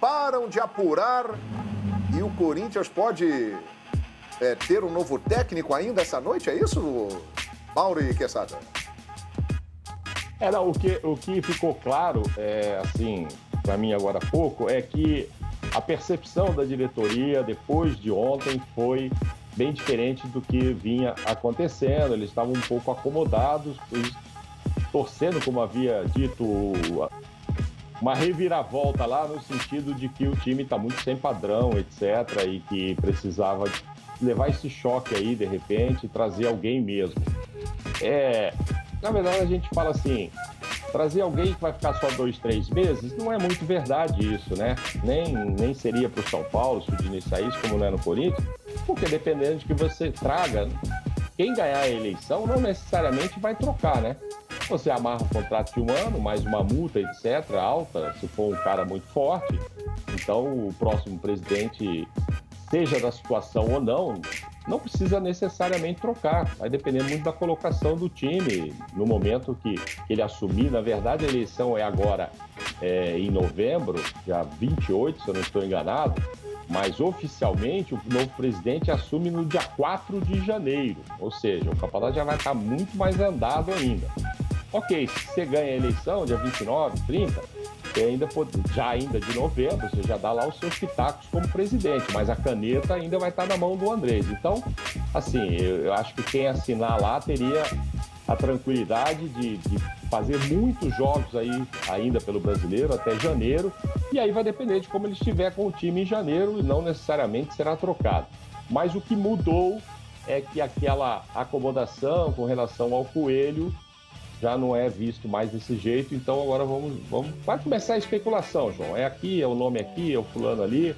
param de apurar e o Corinthians pode ter um novo técnico ainda essa noite, é isso, Mauro e Quesada? Não, o que ficou claro, assim, para mim agora há pouco, é que a percepção da diretoria depois de ontem foi bem diferente do que vinha acontecendo. Eles estavam um pouco acomodados, torcendo, como havia dito, uma reviravolta lá no sentido de que o time está muito sem padrão, etc., e que precisava levar esse choque aí, de repente, e trazer alguém mesmo. Na verdade, a gente fala assim, trazer alguém que vai ficar só 2, 3 meses, não é muito verdade isso, né? Nem seria para o São Paulo se o Diniz saísse, como não é no Corinthians, porque dependendo de que você traga, quem ganhar a eleição não necessariamente vai trocar, né? Você amarra um contrato de 1 ano, mais uma multa, etc., alta, se for um cara muito forte. Então, o próximo presidente, seja da situação ou não precisa necessariamente trocar. Vai depender muito da colocação do time no momento que ele assumir. Na verdade, a eleição é agora em novembro, dia 28, se eu não estou enganado, mas oficialmente o novo presidente assume no dia 4 de janeiro. Ou seja, o campeonato já vai estar muito mais andado ainda. Ok, se você ganha a eleição, dia 29, 30, você ainda de novembro, você já dá lá os seus pitacos como presidente, mas a caneta ainda vai estar na mão do Andrés. Então, assim, eu acho que quem assinar lá teria a tranquilidade de fazer muitos jogos aí ainda pelo Brasileiro até janeiro, e aí vai depender de como ele estiver com o time em janeiro e não necessariamente será trocado. Mas o que mudou é que aquela acomodação com relação ao Coelho já não é visto mais desse jeito, então agora vai começar a especulação, João. É aqui, é o nome aqui, é o fulano ali.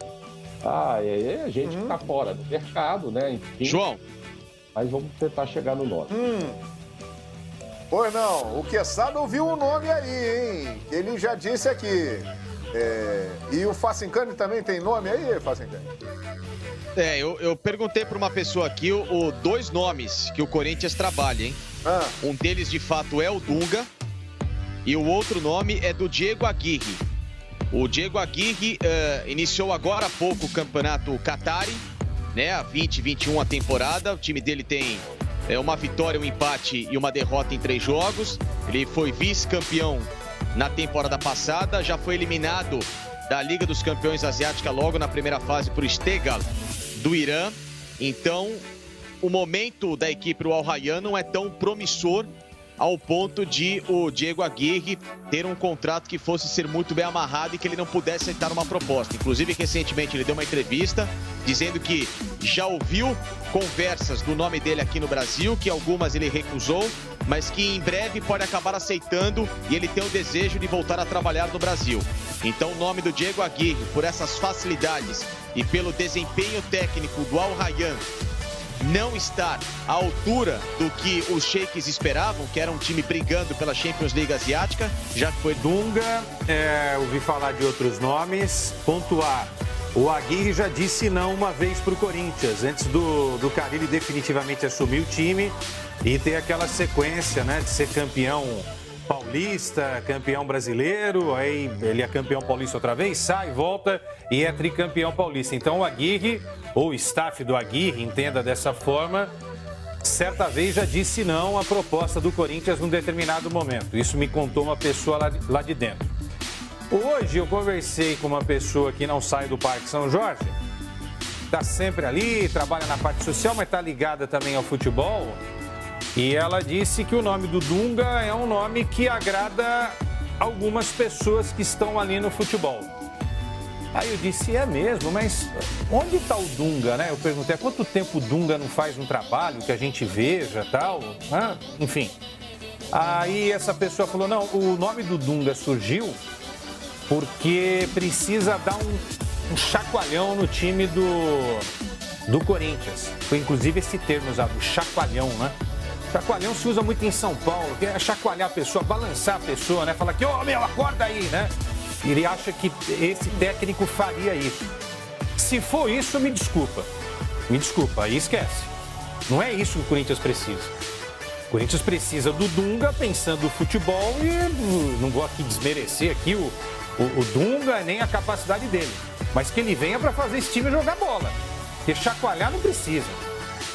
É a gente que tá fora do mercado, né? Enfim, João. Mas vamos tentar chegar no nome. Pois não, o Quesada ouviu o nome aí, hein? Ele já disse aqui. E o Facincani também tem nome aí, Facincani? Eu perguntei para uma pessoa aqui 2 nomes que o Corinthians trabalha, hein? Um deles, de fato, é o Dunga e o outro nome é do Diego Aguirre. O Diego Aguirre iniciou agora há pouco o campeonato Qatari, né? A 20-21 a temporada. O time dele tem uma vitória, um empate e uma derrota em 3 jogos. Ele foi vice-campeão na temporada passada, já foi eliminado da Liga dos Campeões Asiática logo na primeira fase por Esteghlal do Irã. Então, o momento da equipe do Al Rayyan não é tão promissor ao ponto de o Diego Aguirre ter um contrato que fosse ser muito bem amarrado e que ele não pudesse aceitar uma proposta. Inclusive, recentemente ele deu uma entrevista dizendo que já ouviu conversas do nome dele aqui no Brasil, que algumas ele recusou, mas que em breve pode acabar aceitando e ele tem o desejo de voltar a trabalhar no Brasil. Então, o nome do Diego Aguirre, por essas facilidades e pelo desempenho técnico do Al Rayyan não estar à altura do que os sheiks esperavam, que era um time brigando pela Champions League Asiática, já que foi Dunga, ouvi falar de outros nomes. Ponto A, o Aguirre já disse não uma vez para o Corinthians, antes do Carille definitivamente assumir o time e ter aquela sequência, né, de ser campeão paulista, campeão brasileiro, aí ele é campeão paulista outra vez, sai, volta e é tricampeão paulista. Então o Aguirre, ou o staff do Aguirre, entenda dessa forma, certa vez já disse não à proposta do Corinthians num determinado momento. Isso me contou uma pessoa lá de dentro. Hoje eu conversei com uma pessoa que não sai do Parque São Jorge, está sempre ali, trabalha na parte social, mas está ligada também ao futebol. E ela disse que o nome do Dunga é um nome que agrada algumas pessoas que estão ali no futebol. Aí eu disse, é mesmo, mas onde está o Dunga, né? Eu perguntei, há quanto tempo o Dunga não faz um trabalho que a gente veja e tal? Enfim. Aí essa pessoa falou, não, o nome do Dunga surgiu porque precisa dar um chacoalhão no time do Corinthians. Foi inclusive esse termo usado, chacoalhão, né? Chacoalhão se usa muito em São Paulo, que é chacoalhar a pessoa, balançar a pessoa, né? Falar que, meu, acorda aí, né? Ele acha que esse técnico faria isso. Se for isso, me desculpa. Me desculpa, aí esquece. Não é isso que o Corinthians precisa. O Corinthians precisa do Dunga pensando no futebol e não vou aqui desmerecer aqui o Dunga, nem a capacidade dele. Mas que ele venha para fazer esse time jogar bola. Porque chacoalhar não precisa.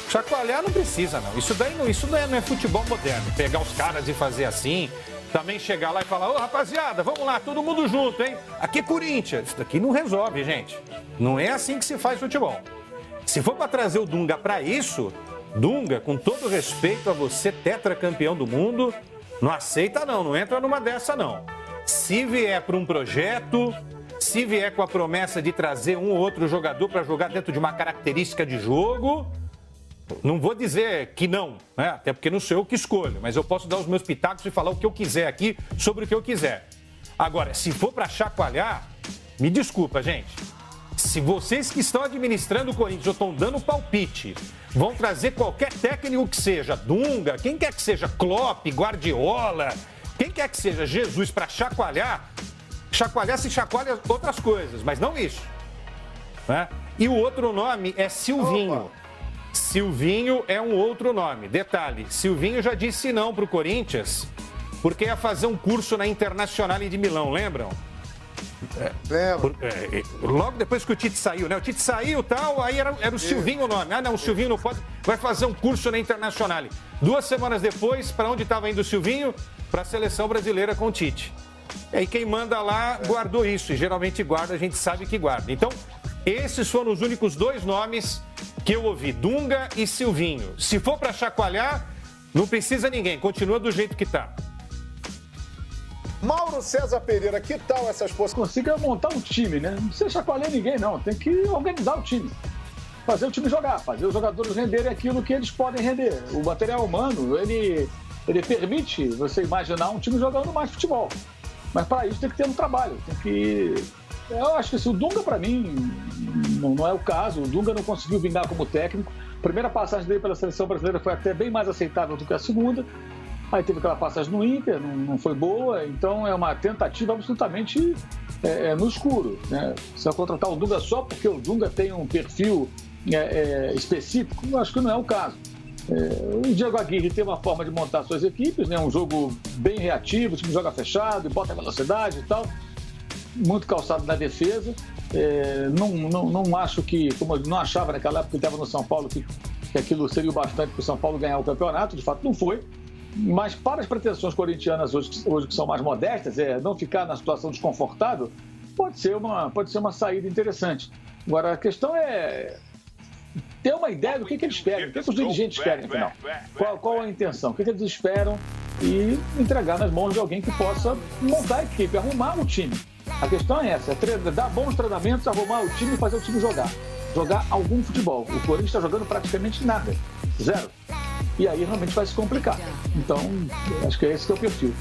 Chacoalhar não precisa, não. Isso não é futebol moderno. Pegar os caras e fazer assim. Também chegar lá e falar, ô rapaziada, vamos lá, todo mundo junto, hein? Aqui é Corinthians. Isso daqui não resolve, gente. Não é assim que se faz futebol. Se for para trazer o Dunga para isso, Dunga, com todo respeito a você, tetracampeão do mundo, não aceita não entra numa dessa não. Se vier para um projeto, se vier com a promessa de trazer um ou outro jogador para jogar dentro de uma característica de jogo, não vou dizer que não, né? Até porque não sou eu que escolho, mas eu posso dar os meus pitacos e falar o que eu quiser aqui sobre o que eu quiser. Agora, se for para chacoalhar, me desculpa, gente. Se vocês que estão administrando o Corinthians ou estão dando palpite, vão trazer qualquer técnico que seja, Dunga, quem quer que seja, Klopp, Guardiola, quem quer que seja, Jesus, para chacoalhar se chacoalha outras coisas, mas não isso. Né? E o outro nome é Silvinho. Opa. Silvinho é um outro nome. Detalhe, Silvinho já disse não para o Corinthians, porque ia fazer um curso na Internazionale de Milão, lembram? Lembro. Logo depois que o Tite saiu, né? O Tite saiu e tal, aí era o Silvinho o nome. Ah, não, o Silvinho não pode, vai fazer um curso na Internazionale. 2 semanas depois, para onde estava indo o Silvinho? Para a seleção brasileira com o Tite. E aí quem manda lá guardou isso, e geralmente guarda, a gente sabe que guarda. Então, esses foram os únicos 2 nomes que eu ouvi, Dunga e Silvinho. Se for para chacoalhar, não precisa ninguém, continua do jeito que está. Mauro César Pereira, que tal essas possibilidades? Consiga montar um time, né? Não precisa chacoalhar ninguém, não. Tem que organizar o time. Fazer o time jogar, fazer os jogadores renderem aquilo que eles podem render. O material humano, ele permite você imaginar um time jogando mais futebol. Mas para isso tem que ter um trabalho. Eu acho que assim, o Dunga, para mim, não é o caso. O Dunga não conseguiu vingar como técnico. A primeira passagem dele pela seleção brasileira foi até bem mais aceitável do que a segunda. Aí teve aquela passagem no Inter, não foi boa. Então é uma tentativa absolutamente no escuro. Né? Se eu contratar o Dunga só porque o Dunga tem um perfil específico, eu acho que não é o caso. O Diego Aguirre tem uma forma de montar suas equipes, né? Um jogo bem reativo, o time joga fechado, bota velocidade e tal. Muito calçado na defesa. Não acho que, como eu não achava naquela época que estava no São Paulo, que aquilo seria o bastante para o São Paulo ganhar o campeonato, de fato não foi. Mas para as pretensões corintianas hoje que são mais modestas, não ficar na situação desconfortável, pode ser uma saída interessante. Agora, a questão é ter uma ideia do que eles querem, o que os dirigentes querem, afinal. Qual a intenção, o que eles esperam e entregar nas mãos de alguém que possa montar a equipe, arrumar o time. A questão é essa, dar bons treinamentos, arrumar o time e fazer o time jogar. Jogar algum futebol. O Corinthians está jogando praticamente nada. 0. E aí realmente vai se complicar. Então, acho que esse que é o perfil.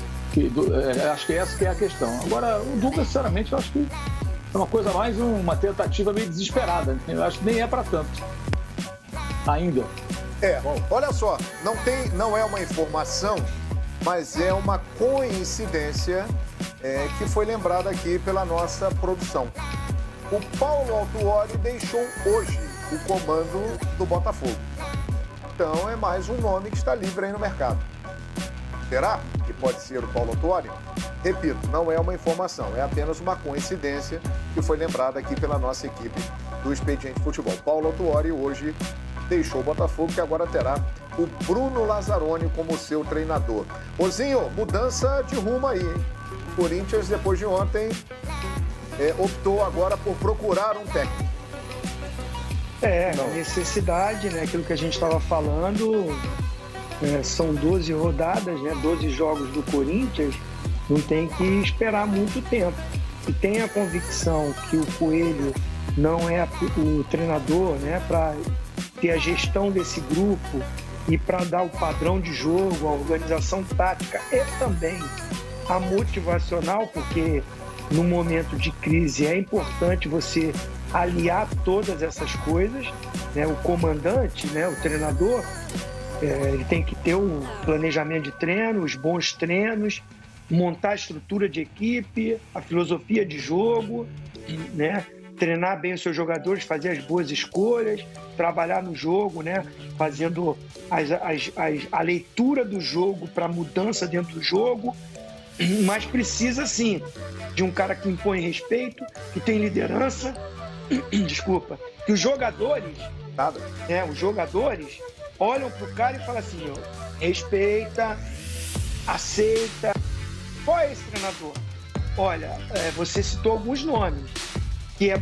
Acho que essa que é a questão. Agora, o Dunga, sinceramente, eu acho que é uma coisa mais uma tentativa meio desesperada. Eu acho que nem é para tanto. Ainda. Olha só, não é uma informação, mas é uma coincidência que foi lembrada aqui pela nossa produção. O Paulo Autuori deixou hoje o comando do Botafogo. Então é mais um nome que está livre aí no mercado. Será que pode ser o Paulo Autuori? Repito, não é uma informação, é apenas uma coincidência que foi lembrada aqui pela nossa equipe do Expediente Futebol. Paulo Autuori hoje deixou o Botafogo, que agora terá o Bruno Lazzaroni como seu treinador. Ozinho, mudança de rumo aí, hein? O Corinthians, depois de ontem, optou agora por procurar um técnico. Necessidade, né? Aquilo que a gente estava falando, são 12 rodadas, né? 12 jogos do Corinthians, não tem que esperar muito tempo. E tem a convicção que o Coelho não é o treinador, né? Para ter a gestão desse grupo e para dar o padrão de jogo, a organização tática e também a motivacional, porque no momento de crise é importante você aliar todas essas coisas, né? O comandante, né? O treinador, ele tem que ter o planejamento de treino, os bons treinos, montar a estrutura de equipe, a filosofia de jogo, né? Treinar bem os seus jogadores, fazer as boas escolhas, trabalhar no jogo, né? Fazendo a leitura do jogo para mudança dentro do jogo, Mas precisa, sim, de um cara que impõe respeito, que tem liderança, desculpa, que os jogadores olham pro cara e falam assim, respeita, aceita. Qual é esse treinador? Olha, você citou alguns nomes, que é...